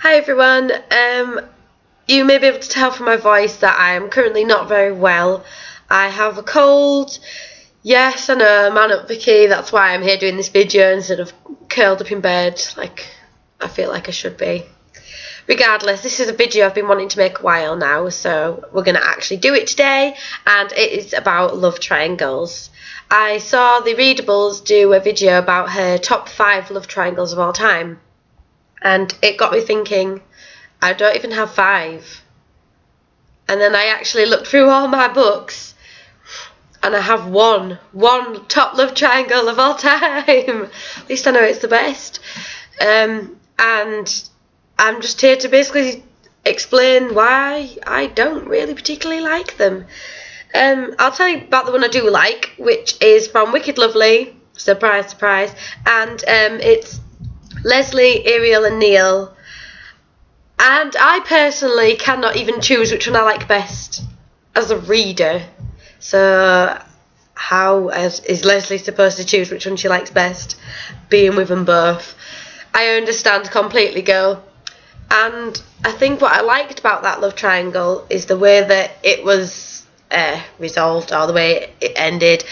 Hi everyone. You may be able to tell from my voice that I am currently not very well. I have a cold. Yes, I know, man up Vicky. That's why I'm here doing this video instead of curled up in bed like I feel like I should be. Regardless, this is a video I've been wanting to make a while now, so we're going to actually do it today, and it is about love triangles. I saw the Readables do a video about her top 5 love triangles of all time. And it got me thinking, I don't even have 5. And then I actually looked through all my books, and I have one top love triangle of all time. At least I know it's the best. And I'm just here to basically explain why I don't really particularly like them. I'll tell you about the one I do like, which is from Wicked Lovely. Surprise, surprise. And it's Leslie, Ariel and Neil, and I personally cannot even choose which one I like best as a reader. So how is Leslie supposed to choose which one she likes best, being with them both? I understand completely, girl. And I think what I liked about that love triangle is the way that it was resolved, or the way it ended.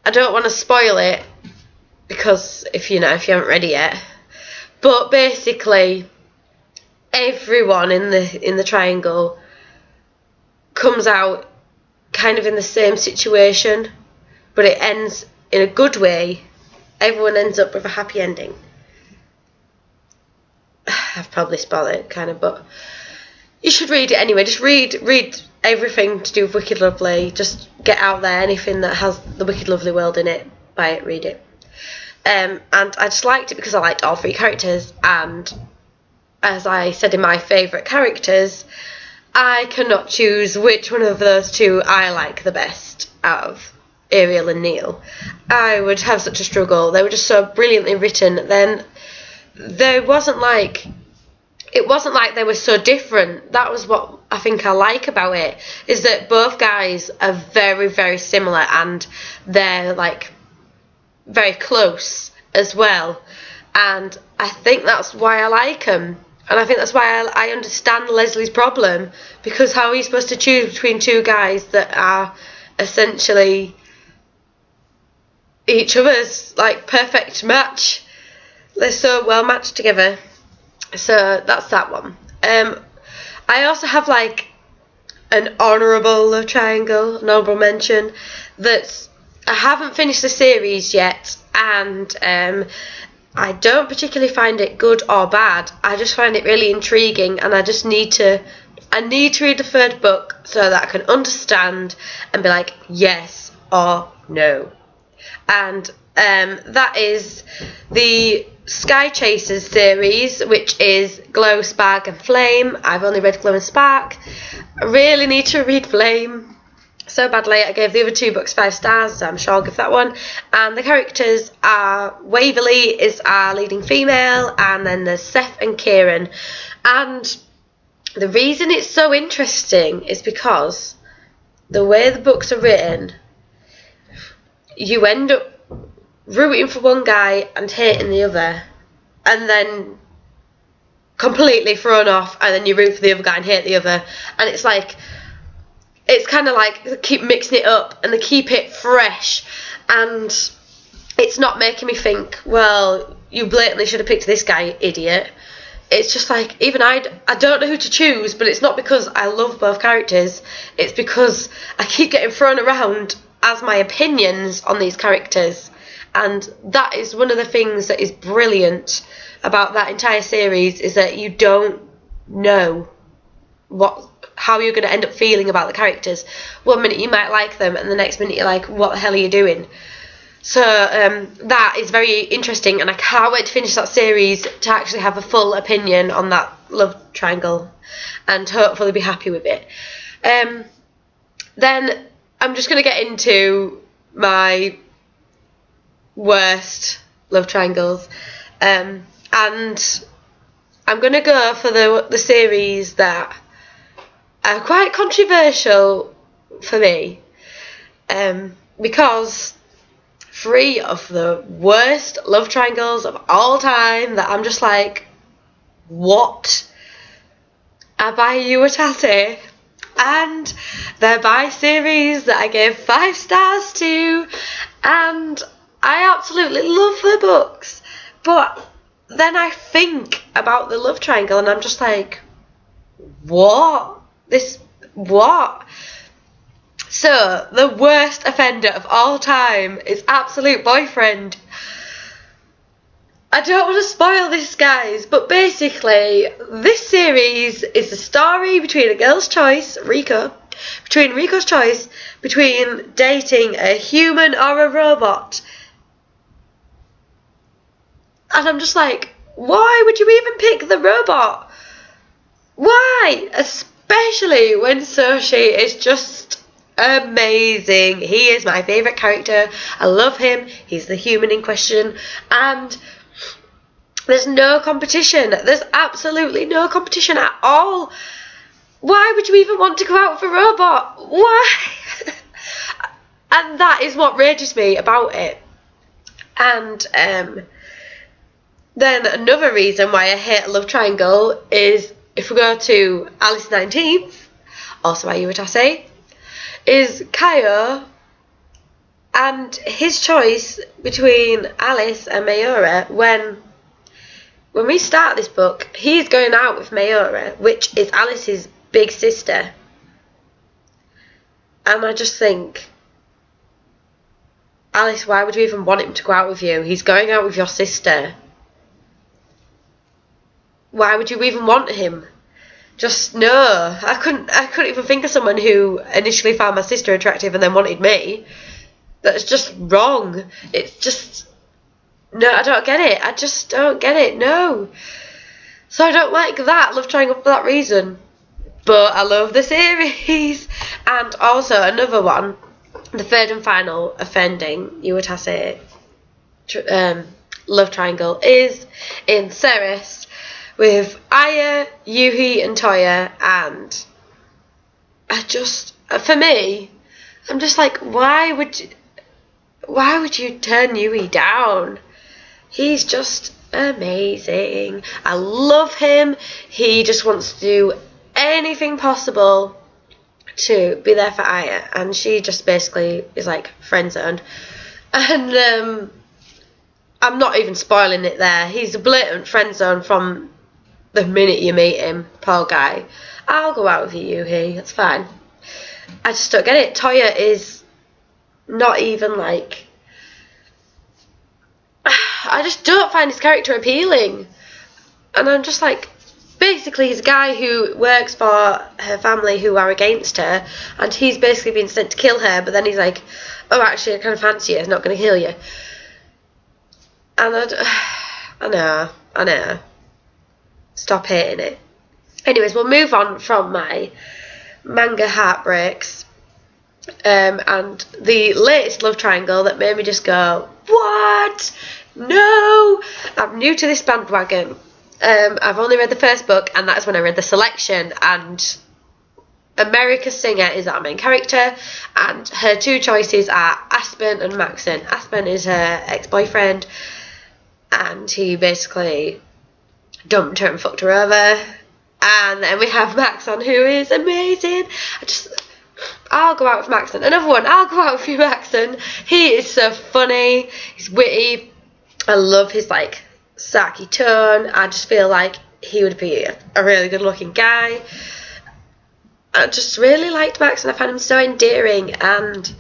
I don't want to spoil it, because if you haven't read it yet. But basically, everyone in the triangle comes out kind of in the same situation, but it ends in a good way. Everyone ends up with a happy ending. I've probably spoiled it, kind of, but you should read it anyway. Just read everything to do with Wicked Lovely. Just get out there anything that has the Wicked Lovely world in it. Buy it, read it. And I just liked it because I liked all 3 characters, and as I said in my favourite characters, I cannot choose which one of those 2 I like the best out of Ariel and Neil. I would have such a struggle. They were just so brilliantly written. Then it wasn't like they were so different. That was what I think I like about it, is that both guys are very, very similar, and they're like very close as well, and I think that's why I like them, and I think that's why I understand Leslie's problem, because how are you supposed to choose between 2 guys that are essentially each other's like perfect match? They're so well matched together. So that's that one. I also have like an honourable love triangle, an honourable mention, that's I haven't finished the series yet, and I don't particularly find it good or bad. I just find it really intriguing, and I need to read the 3rd book so that I can understand and be like yes or no. And that is the Sky Chasers series, which is Glow, Spark and Flame. I've only read Glow and Spark. I really need to read Flame so badly. I gave the other 2 books 5 stars, so I'm sure I'll give that one. And the characters are Waverly is our leading female, and then there's Seth and Kieran. And the reason it's so interesting is because the way the books are written, you end up rooting for one guy and hating the other, and then completely thrown off, and then you root for the other guy and hate the other. And it's kind of like they keep mixing it up and they keep it fresh, and it's not making me think, well, you blatantly should have picked this guy, idiot. It's just like, even I don't know who to choose, but it's not because I love both characters, it's because I keep getting thrown around as my opinions on these characters. And that is one of the things that is brilliant about that entire series, is that you don't know how you're going to end up feeling about the characters. One minute you might like them, and the next minute you're like, what the hell are you doing? So that is very interesting, and I can't wait to finish that series to actually have a full opinion on that love triangle and hopefully be happy with it. Then I'm just going to get into my worst love triangles, and I'm going to go for the series that are quite controversial for me, because 3 of the worst love triangles of all time that I'm just like, what? I buy you a tatty, and their Buy series that I gave 5 stars to, and I absolutely love the books, but then I think about the love triangle and I'm just like, what? What? So, the worst offender of all time is Absolute Boyfriend. I don't want to spoil this, guys, but basically, this series is a story between a girl's choice, Rico's choice between dating a human or a robot. And I'm just like, why would you even pick the robot? Why? Especially when Soshi is just amazing. He is my favourite character. I love him. He's the human in question. And there's no competition. There's absolutely no competition at all. Why would you even want to go out with a robot? Why? And that is what rages me about it. And then another reason why I hate a love triangle is, if we go to Alice 19th, also by Yuritase, is Kaio and his choice between Alice and Mayura. When we start this book, he's going out with Mayura, which is Alice's big sister. And I just think, Alice, why would you even want him to go out with you? He's going out with your sister. Why would you even want him? Just no. I couldn't even think of someone who initially found my sister attractive and then wanted me. That's just wrong. It's just, no, I don't get it. I just don't get it, no. So I don't like that love triangle for that reason. But I love the series. And also another one, the third and final offending Yuritase love triangle is in Ceres with Aya, Yuhi and Toya. And for me, I'm just like, why would you turn Yui down? He's just amazing. I love him. He just wants to do anything possible to be there for Aya, and she just basically is like friend zoned. And I'm not even spoiling it there. He's a blatant friend zone from the minute you meet him. Poor guy. I'll go out with you, Yuhi. That's fine. I just don't get it. Toya is not even like, I just don't find his character appealing. And I'm just like, basically he's a guy who works for her family who are against her, and he's basically been sent to kill her, but then he's like, oh, actually I kind of fancy you, it's not going to kill you. And I know. Stop hating it. Anyways, we'll move on from my manga heartbreaks. And the latest love triangle that made me just go, what? No! I'm new to this bandwagon. I've only read the first book, and that's when I read the selection, and America Singer is our main character, and her two choices are Aspen and Maxon. Aspen is her ex-boyfriend, and he basically dumped her and fucked her over. And then we have Maxon, who is amazing. I'll go out with Maxon. Another one, I'll go out with you, Maxon. He is so funny. He's witty. I love his like sarky tone. I just feel like he would be a really good looking guy. I just really liked Maxon. I found him so endearing, and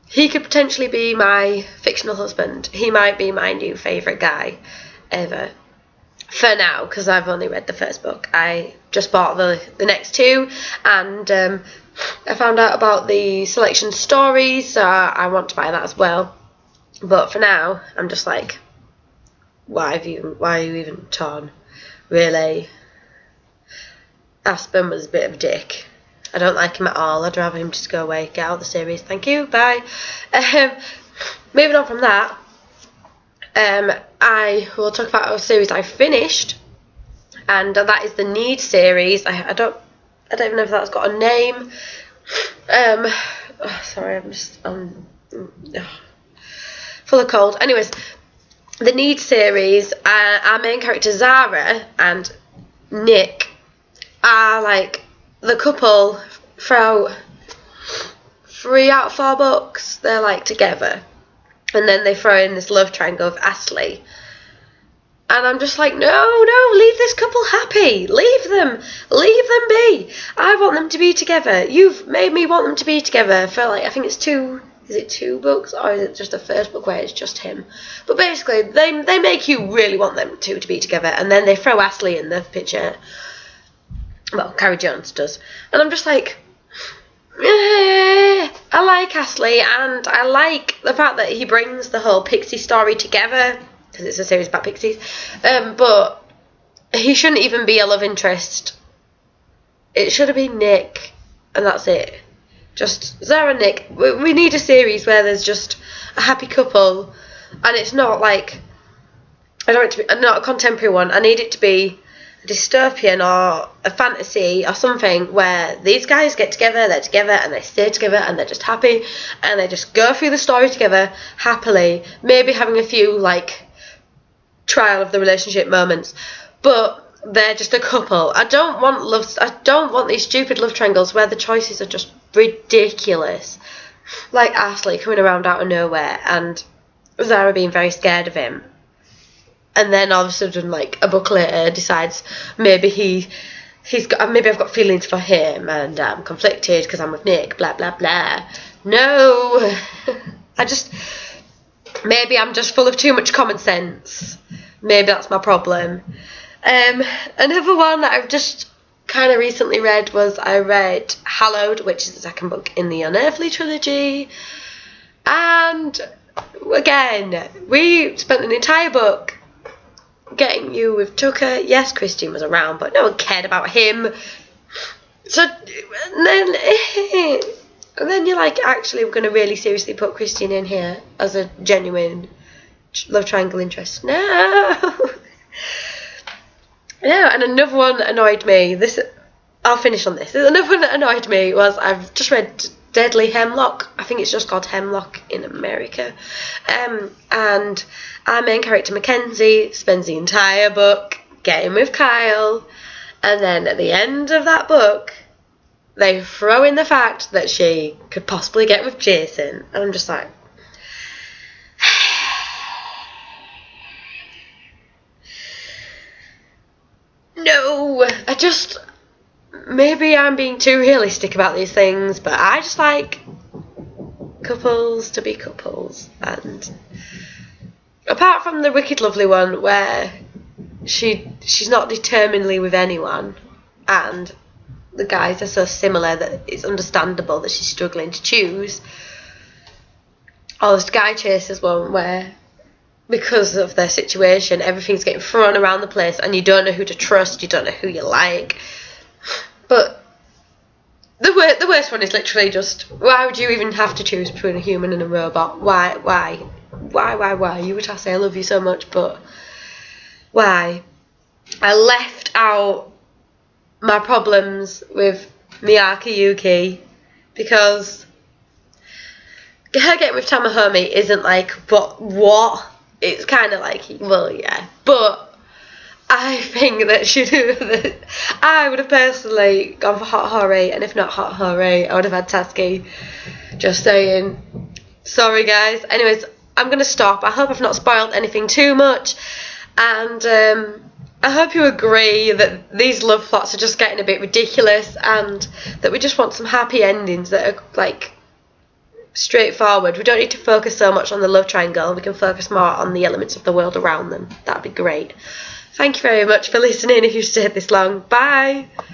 he could potentially be my fictional husband. He might be my new favourite guy ever. For now, because I've only read the first book. I just bought the next two, and I found out about the selection stories, so I want to buy that as well. But for now, I'm just like, why are you even torn? Really? Aspen was a bit of a dick. I don't like him at all. I'd rather him just go away, get out of the series. Thank you, bye. Moving on from that, I will talk about a series I finished, and that is the Need series. I don't even know if that's got a name. Sorry, I'm just full of cold. Anyways, the Need series, our main character Zara, and Nick are like the couple throughout 3 out of 4 books. They're like together, and then they throw in this love triangle of Astley. And I'm just like, no, leave this couple happy. Leave them be. I want them to be together. You've made me want them to be together for like, I think it's 2, is it 2 books, or is it just the first book where it's just him? But basically, they make you really want them two to be together, and then they throw Astley in the picture. Well, Carrie Jones does. And I'm just like, I like Astley, and I like the fact that he brings the whole pixie story together, because it's a series about pixies, but he shouldn't even be a love interest. It should have been Nick, and that's it. Just Zara and Nick. We need a series where there's just a happy couple, and it's not like, I don't want it to be not a contemporary one. I need it to be a dystopian or a fantasy or something where these guys get together, they're together, and they stay together, and they're just happy, and they just go through the story together happily, maybe having a few like trial of the relationship moments, but they're just a couple. I don't want these stupid love triangles where the choices are just ridiculous, like Astley coming around out of nowhere and Zara being very scared of him, and then all of a sudden, like a book later, decides maybe maybe I've got feelings for him, and I'm conflicted because I'm with Nick, blah blah blah. No. Maybe I'm just full of too much common sense. Maybe that's my problem. Another one that I've just kind of recently read was, I read Hallowed, which is the second book in the Unearthly trilogy. And again, we spent an entire book getting you with Tucker. Yes, Christian was around, but no one cared about him. So, and then you're like, actually, we're going to really seriously put Christian in here as a genuine love triangle interest. No. No, and another one that annoyed me. I'll finish on this. Another one that annoyed me was, I've just read Deadly Hemlock. I think it's just called Hemlock in America. And our main character, Mackenzie, spends the entire book getting with Kyle. And then at the end of that book, they throw in the fact that she could possibly get with Jason. And I'm just like, no. Maybe I'm being too realistic about these things, but I just like couples to be couples. And apart from the Wicked Lovely one, where she's not determinedly with anyone, and the guys are so similar that it's understandable that she's struggling to choose. Or this Guy Chasers one, where because of their situation, everything's getting thrown around the place, and you don't know who to trust, you don't know who you like. But the worst one is literally just, why would you even have to choose between a human and a robot? Why? You would have to say I love you so much, but why? I left out my problems with Miyake Yuki, because her getting with Tamahome isn't like, what? It's kind of like, well, yeah. But I think that I would have personally gone for Hot Hori, and if not Hot Hori, I would have had Tatsuki. Just saying. Sorry, guys. Anyways, I'm going to stop. I hope I've not spoiled anything too much. And I hope you agree that these love plots are just getting a bit ridiculous, and that we just want some happy endings that are, like, straightforward. We don't need to focus so much on the love triangle. We can focus more on the elements of the world around them. That'd be great. Thank you very much for listening if you've stayed this long. Bye!